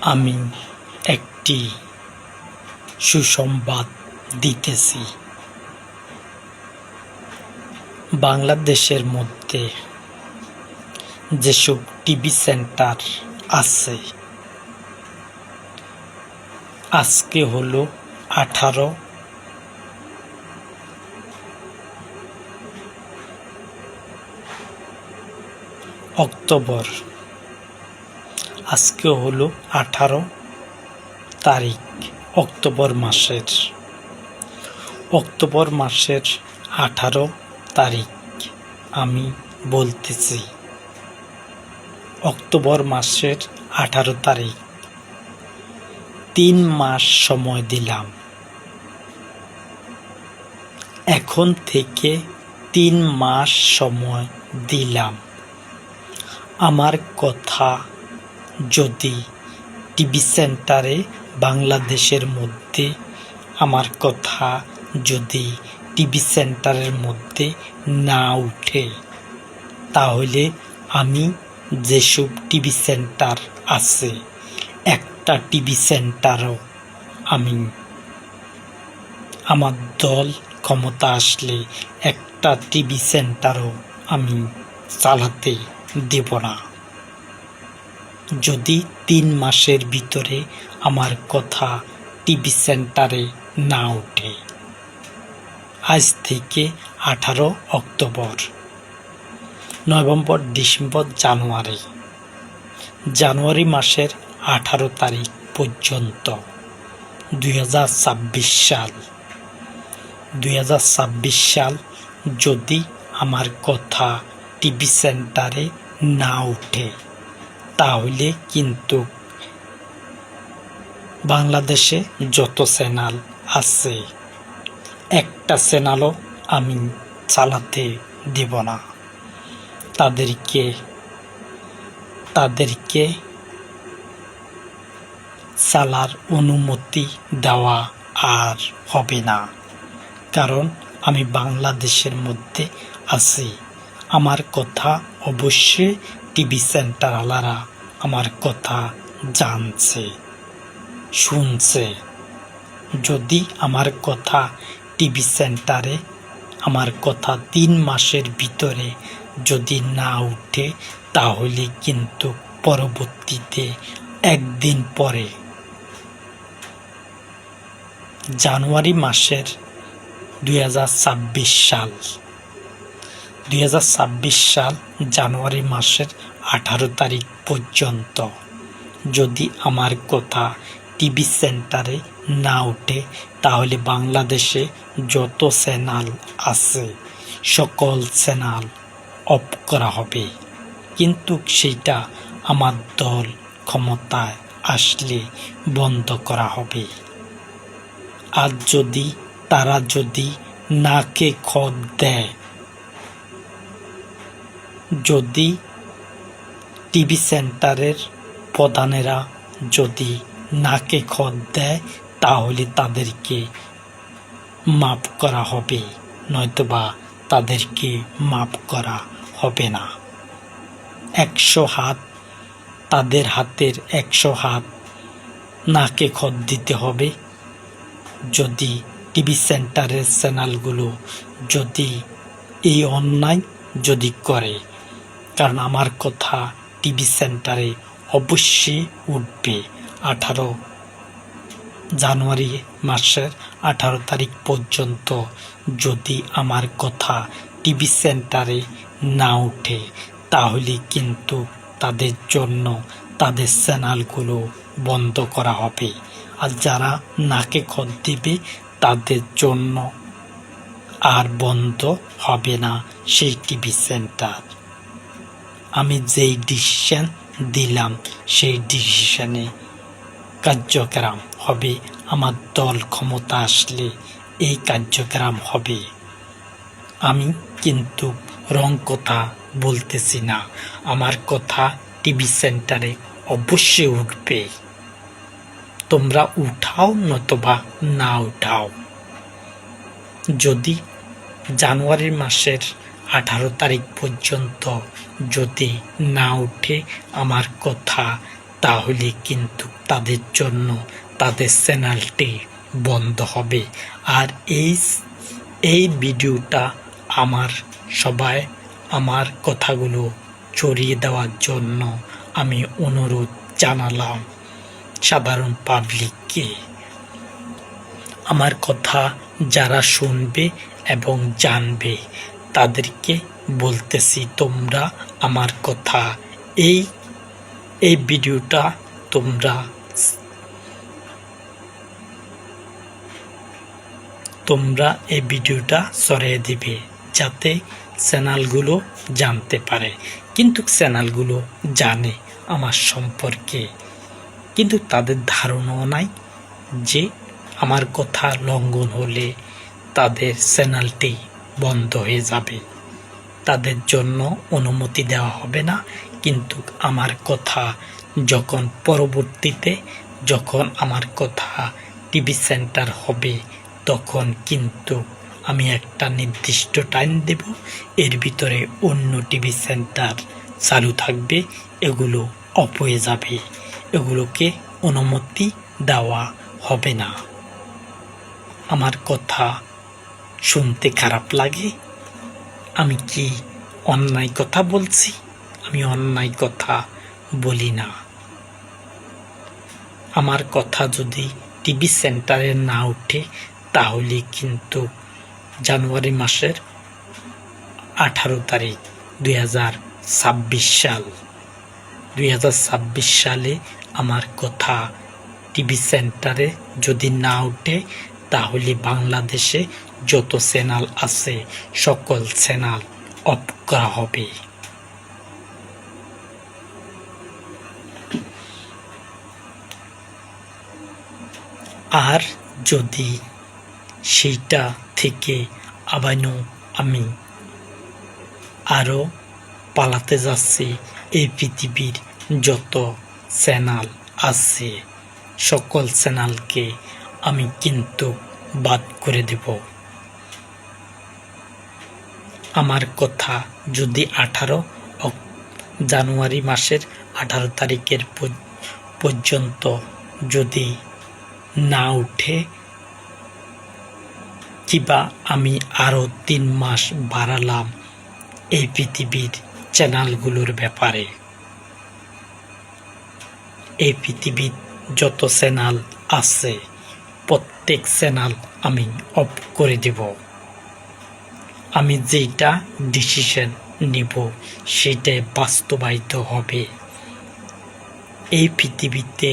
আমি একটি সুসংবাদ দিতেছি। বাংলাদেশের মধ্যে যেসব টিভি সেন্টার আছে, আজকে হলো 18 অক্টোবর। আজকে হলো 18 তারিখ অক্টোবর মাসের 18 তারিখ আমি বলতেছি। অক্টোবর মাসের 18 তারিখ 3 মাস সময় দিলাম। এখন থেকে 3 মাস সময় দিলাম। আমার কথা যদি টিভি সেন্টারে বাংলাদেশের মধ্যে আমার কথা যদি টিভি সেন্টারের মধ্যে না উঠে, তাহলে আমি যেসব টিভি সেন্টার আছে, একটা টিভি সেন্টারও আমি আমার দল ক্ষমতা আসলে একটা টিভি সেন্টারও আমি চালাতে দেব না। যদি 3 মাসের ভিতরে আমার কথা টিভি সেন্টারে না ওঠে। আজ থেকে 18 অক্টোবর, নভেম্বর, ডিসেম্বর, জানুয়ারি মাসের 18 তারিখ পর্যন্ত 2026 সাল যদি আমার কথা টিভি সেন্টারে না ওঠে, তাহলে কিন্তু বাংলাদেশে যত চ্যানেল আছে, একটা চ্যানেলও আমি চালাতে দেব না। তাদেরকে চালার অনুমতি দেওয়া আর হবে না। কারণ আমি বাংলাদেশের মধ্যে আছি। আমার কথা অবশ্যই টিভি সেন্টারওয়ালারা আমার কথা জানছে, শুনছে। যদি আমার কথা টিভি সেন্টারে আমার কথা 3 মাসের ভিতরে যদি না উঠে, তাহলে কিন্তু পরবর্তীতে একদিন পরে জানুয়ারি মাসের 2026 সাল জানুয়ারি মাসের 18 তারিখ পর্যন্ত যদি আমার কথা টিভি সেন্টারে না ওঠে, তাহলে বাংলাদেশে যত চ্যানেল আছে সকল চ্যানেল অফ করা হবে। কিন্তু সেটা আমার দল ক্ষমতায় আসলে বন্ধ করা হবে। আর যদি তারা যদি নাকে খত দেয়, যদি টিভি সেন্টারের প্রধানেরা যদি নাকে খত দেয়, তাহলে তাদেরকে মাফ করা হবে, নয়তোবা তাদেরকে মাফ করা হবে না। 100 হাত, তাদের হাতের 100 হাত নাকে খত দিতে হবে। যদি টিভি সেন্টারের চ্যানেলগুলো যদি এই অন্যায় যদি করে, কারণ আমার কথা টিভি সেন্টারে অবশ্যই উঠবে। জানুয়ারি মাসের 18 তারিখ পর্যন্ত যদি আমার কথা টিভি সেন্টারে না উঠে, তাহলে কিন্তু তাদের জন্য তাদের চ্যানেলগুলো বন্ধ করা হবে। আর যারা নাকে খত দিবে, তাদের জন্য আর বন্ধ হবে না সেই টিভি সেন্টার। আমি যেই ডিসিশন দিলাম, সেই ডিসিশনে কার্যক্রম হবে। আমার দল ক্ষমতা আসলে এই কার্যক্রম হবে। আমি কিন্তু রং কথা বলতেছি না। আমার কথা টিভি সেন্টারে অবশ্যই উঠবে। তোমরা উঠাও নতুবা না উঠাও। যদি জানুয়ারি মাসের 18 তারিখ পর্যন্ত যদি না উঠে আমার কথা তাহলে কিন্তু তাদের জন্য তাদের চ্যানেলটি বন্ধ হবে। আর এই ভিডিওটা সবাই আমার কথাগুলো ছড়িয়ে দেওয়ার জন্য আমি অনুরোধ জানালাম সাধারণ পাবলিককে। আমার কথা যারা শুনবে এবং জানবে তাদেরকে বলতেছি, তোমরা আমার কথা এই ভিডিওটা তোমরা এই ভিডিওটা ছড়িয়ে দিবে যাতে চ্যানেলগুলো জানতে পারে। কিন্তু চ্যানেলগুলো জানে আমার সম্পর্কে, কিন্তু তাদের ধারণাও নাই যে আমার কথা লঙ্ঘন হলে তাদের চ্যানেলটি বন্ধ হয়ে যাবে, তাদের জন্য অনুমতি দেওয়া হবে না। কিন্তু আমার কথা পরবর্তীতে যখন আমার কথা টিভি সেন্টার হবে, তখন কিন্তু আমি একটা নির্দিষ্ট টাইম দেব, এর ভিতরে অন্য টিভি সেন্টার চালু থাকবে, এগুলো অফ হয়ে যাবে, এগুলোকে অনুমতি দেওয়া হবে না। আমার কথা শুনতে খারাপ লাগে? আমি কি অন্যায় কথা বলছি? আমি অন্যায় কথা বলি না। আমার কথা যদি টিভি সেন্টারে না উঠে, তাহলে কিন্তু জানুয়ারি মাসের 18 তারিখ 2026 সালে আমার কথা টিভি সেন্টারে যদি না উঠে, তাহলে বাংলাদেশে যত চ্যানেল আছে সকল চ্যানেল অফ করা হবে। আর যদি সেইটা থেকে আবারও আমি আরও পালাতে যাচ্ছি, এই পৃথিবীর যত চ্যানেল আছে সকল চ্যানেলকে আমি কিন্তু বাদ করে দেব। আমার কথা যদি জানুয়ারি মাসের 18 তারিখের পর্যন্ত যদি না উঠে, কিংবা আমি আরও 3 মাস বাড়ালাম এই পৃথিবীর চ্যানেলগুলোর ব্যাপারে, এই পৃথিবীর যত চ্যানেল আছে প্রত্যেক চ্যানেল আমি অফ করে দেব। আমি যেটা ডিসিশন নিব সেটাই বাস্তবায়িত হবে। এই পৃথিবীতে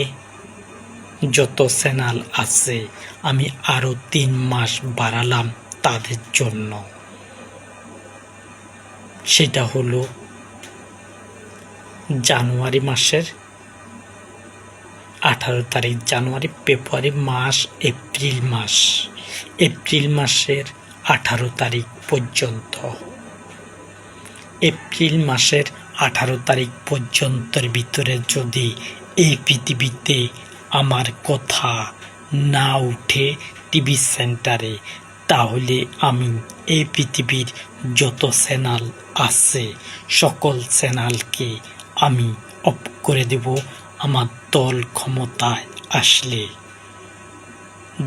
যত চ্যানেল আছে আমি আরও 3 মাস বাড়ালাম তাদের জন্য। সেটা হলো জানুয়ারি মাসের 18 তারিখ, জানুয়ারি, ফেব্রুয়ারি মাস, এপ্রিল মাসের 18 তারিখ পর্যন্ত। এপ্রিল মাসের 18 তারিখ পর্যন্তের ভিতরে যদি এই পৃথিবীতে আমার কথা না উঠে টিভি সেন্টারে, তাহলে আমি এই পৃথিবীর যত চ্যানেল আছে সকল চ্যানেলকে আমি অফ করে দেব। আমার দল ক্ষমতায় আসলে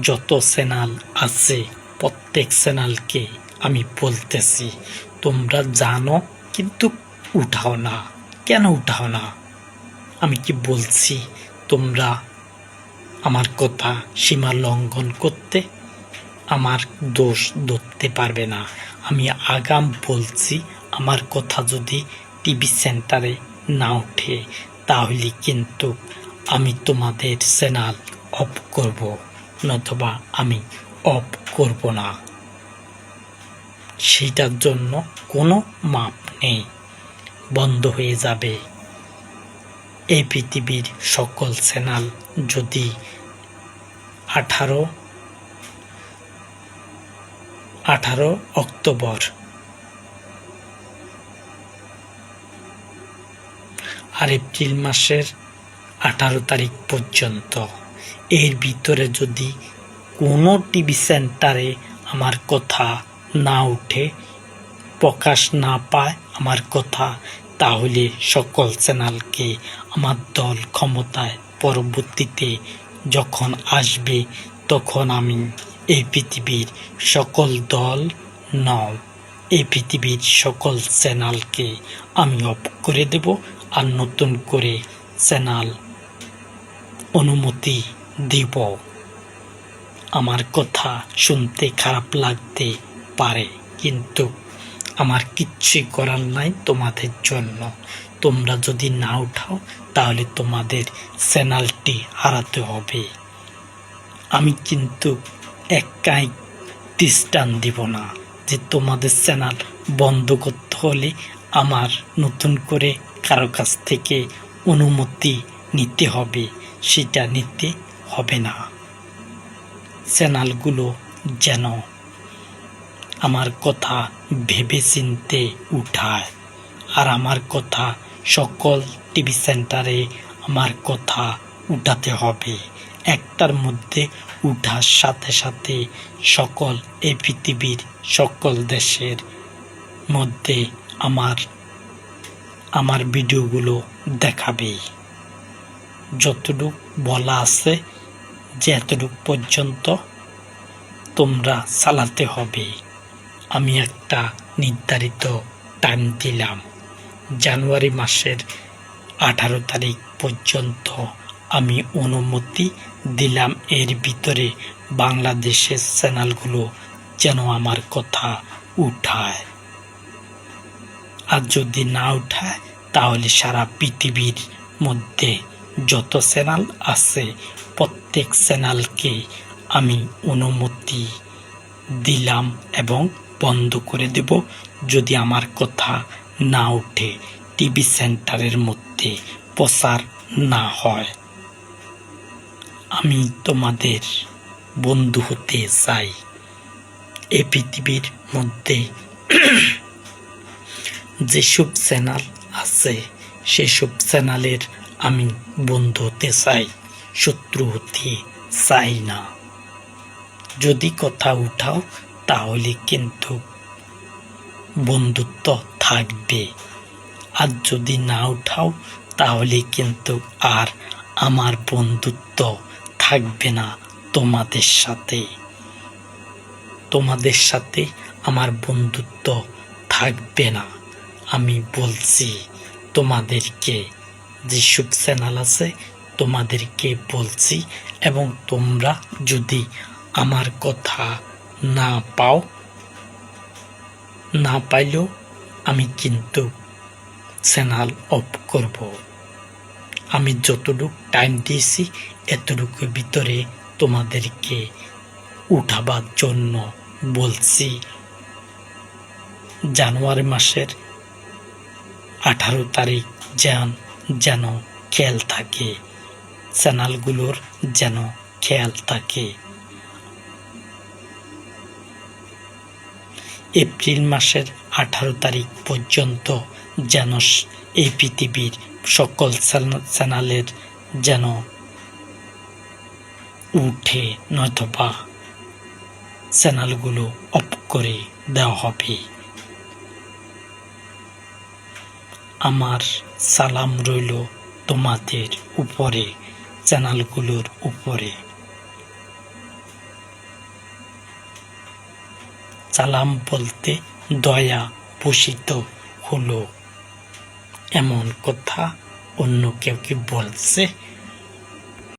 যত চ্যানেল আছে প্রত্যেক চ্যানেলকে আমি বলতেছি, তোমরা জানো কিন্তু উঠাও না। কেন উঠাও না? আমি কি বলছি তোমরা আমার কথা সীমা লঙ্ঘন করতে? আমার দোষ ধরতে পারবে না। আমি আগাম বলছি, আমার কথা যদি টিভি সেন্টারে না ওঠে, তাহলে কিন্তু আমি তোমাদের চ্যানেল অফ করব, নতুবা আমি অফ করব না। সেটার জন্য কোনো মাপ নেই, বন্ধ হয়ে যাবে। এই পৃথিবীর সকল চ্যানেল যদি 18 অক্টোবর আর এপ্রিল মাসের 18 তারিখ পর্যন্ত এর ভিতরে যদি কোনো টিভি সেন্টারে আমার কথা না উঠে, প্রকাশ না পায় আমার কথা, তাহলে সকল চ্যানেলকে আমার দল ক্ষমতায় পরবর্তীতে যখন আসবে তখন আমি এই পৃথিবীর সকল দল এই পৃথিবীর সকল চ্যানেলকে আমি অফ করে দেব আর নতুন করে চ্যানেল অনুমতি দিব। আমার কথা শুনতে খারাপ লাগতে পারে, কিন্তু আমার কিচ্ছুই করার নাই তোমাদের জন্য। তোমরা যদি না উঠাও তাহলে তোমাদের চ্যানেলটি হারাতে হবে। আমি কিন্তু একাই দৃষ্টান দিব না যে তোমাদের চ্যানেল বন্ধ করতে হলে আমার নতুন করে কারো কাছ থেকে অনুমতি নিতে হবে, সেটা নিতে হবে না। চ্যানেলগুলো যেন আমার কথা ভেবে চিনতে উঠায়, আর আমার কথা সকল টিভি সেন্টারে আমার কথা উঠাতে হবে। একটার মধ্যে উঠার সাথে সাথে সকল এই পৃথিবীর সকল দেশের মধ্যে আমার ভিডিওগুলো দেখাবে। যতটুক বলা আছে যে এতটুক পর্যন্ত তোমরা চালাতে হবে। আমি একটা নির্ধারিত টাইম দিলাম, জানুয়ারি মাসের 18 তারিখ পর্যন্ত আমি অনুমতি দিলাম। এর ভিতরে বাংলাদেশের চ্যানেলগুলো যেন আমার কথা উঠায়, আর যদি না উঠায় তাহলে সারা পৃথিবীর মধ্যে যত চ্যানেল আছে প্রত্যেক চ্যানেলকে আমি অনুমতি দিলাম এবং বন্ধ করে দেব যদি আমার কথা না উঠে, টিভি সেন্টারের মধ্যে প্রচার না হয়। আমি তোমাদের বন্ধু হতে চাই। এই পৃথিবীর মধ্যে যেসব চ্যানেল আছে সেসব চ্যানেলের আমি বন্ধু হতে চাই, শত্রু হতে চাই না। যদি কথা উঠাও তাহলে কিন্তু বন্ধুত্ব থাকবে, আর যদি না উঠাও তাহলে কিন্তু আর আমার বন্ধুত্ব থাকবে না তোমাদের সাথে। তোমাদের সাথে আমার বন্ধুত্ব থাকবে না। আমি বলছি তোমাদেরকে, যেসব চ্যানেল আছে তোমাদেরকে বলছি, এবং তোমরা যদি আমার কথা না পাইলেও আমি কিন্তু চ্যানেল অফ করব। আমি যতটুকু টাইম দিয়েছি এতটুকুর ভিতরে তোমাদেরকে উঠাবার জন্য বলছি। জানুয়ারি মাসের 18 তারিখ যেন খেয়াল থাকে, চ্যানেলগুলোর যেন খেয়াল থাকে। এপ্রিল মাসের 18 তারিখ পর্যন্ত যেন এই পৃথিবীর সকল চ্যানেলের যেন উঠে, নয়তোবা চ্যানেলগুলো অফ করে দেওয়া হবে। আমার সালাম রইল তোমাদের উপরে, চ্যানেলগুলোর উপরে। সালাম বলতে দয়া পোষিত হলো, এমন কথা অন্য কেউ কি বলছে?